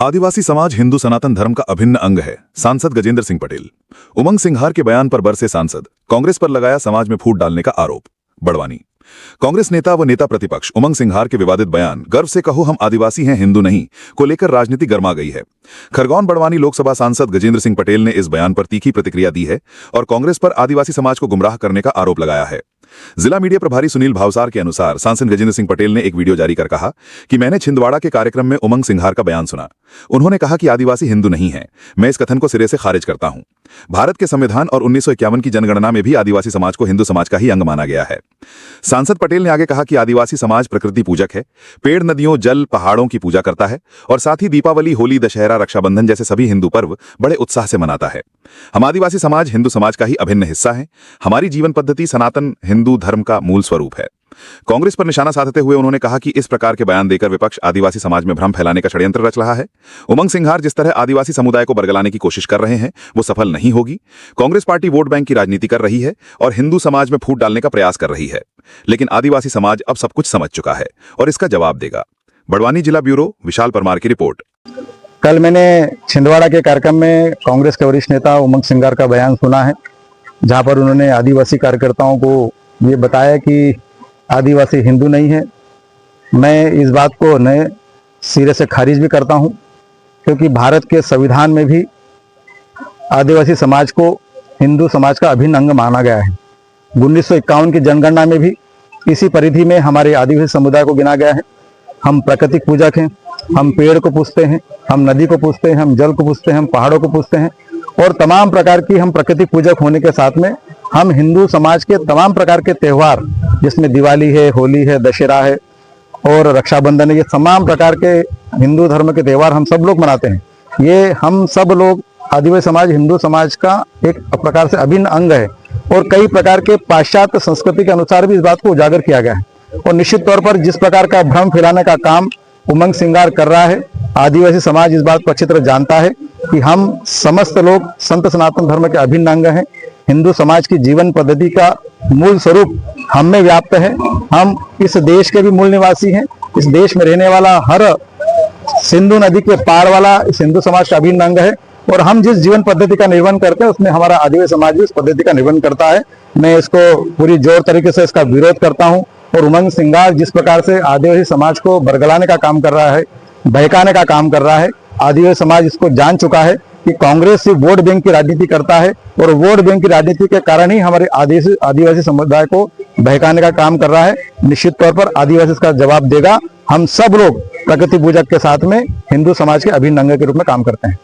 आदिवासी समाज हिंदू सनातन धर्म का अभिन्न अंग है। सांसद गजेंद्र सिंह पटेल। उमंग सिंघार के बयान पर बरसे सांसद, कांग्रेस पर लगाया समाज में फूट डालने का आरोप। बड़वानी। कांग्रेस नेता व नेता प्रतिपक्ष उमंग सिंघार के विवादित बयान गर्व से कहो हम आदिवासी हैं हिंदू नहीं को लेकर राजनीति गर्मा गई है। खरगोन बड़वानी लोकसभा सांसद गजेंद्र सिंह पटेल ने इस बयान पर तीखी प्रतिक्रिया दी है और कांग्रेस पर आदिवासी समाज को गुमराह करने का आरोप लगाया है। जिला मीडिया प्रभारी सुनील भावसार के अनुसार सांसद गजेंद्र सिंह पटेल ने एक वीडियो जारी कर कहा कि मैंने छिंदवाड़ा के कार्यक्रम में उमंग सिंघार का बयान सुना। उन्होंने कहा कि आदिवासी हिंदू नहीं है। मैं इस कथन को सिरे से खारिज करता हूं। भारत के संविधान और 1951 की जनगणना में भी आदिवासी समाज को हिंदू समाज का ही अंग माना गया है। सांसद पटेल ने आगे कहा कि आदिवासी समाज प्रकृति पूजक है, पेड़, नदियों, जल, पहाड़ों की पूजा करता है और साथ ही दीपावली, होली, दशहरा, रक्षाबंधन जैसे सभी हिंदू पर्व बड़े उत्साह से मनाता है। हम आदिवासी समाज हिंदू समाज का ही अभिन्न हिस्सा है। हमारी जीवन पद्धति सनातन हिंदू धर्म का मूल स्वरूप है। कांग्रेस पर निशाना साधते हुए उन्होंने कहा कि इस प्रकार के बयान देकर विपक्ष आदिवासी समाज में भ्रम फैलाने का षड्यंत्र रच रहा है। उमंग सिंघार जिस तरह आदिवासी समुदाय को बरगलाने की कोशिश कर रहे हैं वो सफल नहीं होगी। कांग्रेस पार्टी वोट बैंक की राजनीति कर रही है और हिंदू समाज में फूट डालने का प्रयास कर रही है, लेकिन आदिवासी समाज अब सब कुछ समझ चुका है और इसका जवाब देगा। बड़वानी जिला ब्यूरो, विशाल परमार की रिपोर्ट। कल मैंने छिंदवाड़ा के कार्यक्रम में कांग्रेस के वरिष्ठ नेता उमंग सिंघार का बयान सुना है, जहां पर उन्होंने आदिवासी कार्यकर्ताओं को ये बताया कि आदिवासी हिंदू नहीं है। मैं इस बात को नए सिरे से खारिज भी करता हूं, क्योंकि भारत के संविधान में भी आदिवासी समाज को हिंदू समाज का अभिन्न अंग माना गया है। 1951 की जनगणना में भी इसी परिधि में हमारे आदिवासी समुदाय को गिना गया है। हम प्राकृतिक पूजक हैं, हम पेड़ को पूजते हैं, हम नदी को पूजते हैं, हम जल को पूजते हैं, हम पहाड़ों को पूजते हैं और तमाम प्रकार की हम प्राकृतिक पूजक होने के साथ में हम हिंदू समाज के तमाम प्रकार के त्यौहार, जिसमें दिवाली है, होली है, दशहरा है और रक्षाबंधन है, ये तमाम प्रकार के हिंदू धर्म के त्यौहार हम सब लोग मनाते हैं। ये हम सब लोग आदिवासी समाज हिंदू समाज का एक प्रकार से अभिन्न अंग है और कई प्रकार के पाश्चात्य संस्कृति के अनुसार भी इस बात को उजागर किया गया है। और निश्चित तौर पर जिस प्रकार का भ्रम फैलाने का काम उमंग सिंघार कर रहा है, आदिवासी समाज इस बात को अच्छी तरह जानता है कि हम समस्त लोग संत सनातन धर्म के अभिन्न अंग हैं। हिंदू समाज की जीवन पद्धति का मूल स्वरूप हम में व्याप्त है। हम इस देश के भी मूल निवासी हैं। इस देश में रहने वाला हर सिंधु नदी के पार वाला इस हिंदू समाज का अभिन्न अंग है और हम जिस जीवन पद्धति का निर्वहन करते हैं उसमें हमारा आदिवासी समाज भी उस पद्धति का निर्वहन करता है। मैं इसको पूरी जोर तरीके से इसका विरोध करता हूं और उमंग सिंघार जिस प्रकार से आदिवासी समाज को बरगलाने का काम कर रहा है, बहकाने का काम कर रहा है, आदिवासी समाज इसको जान चुका है कि कांग्रेस सिर्फ वोट बैंक की राजनीति करता है और वोट बैंक की राजनीति के कारण ही हमारे आदिवासी समुदाय को बहकाने का काम कर रहा है। निश्चित तौर पर आदिवासी इसका जवाब देगा। हम सब लोग प्रकृति पूजक के साथ में हिंदू समाज के अभिन्न अंग के रूप में काम करते हैं।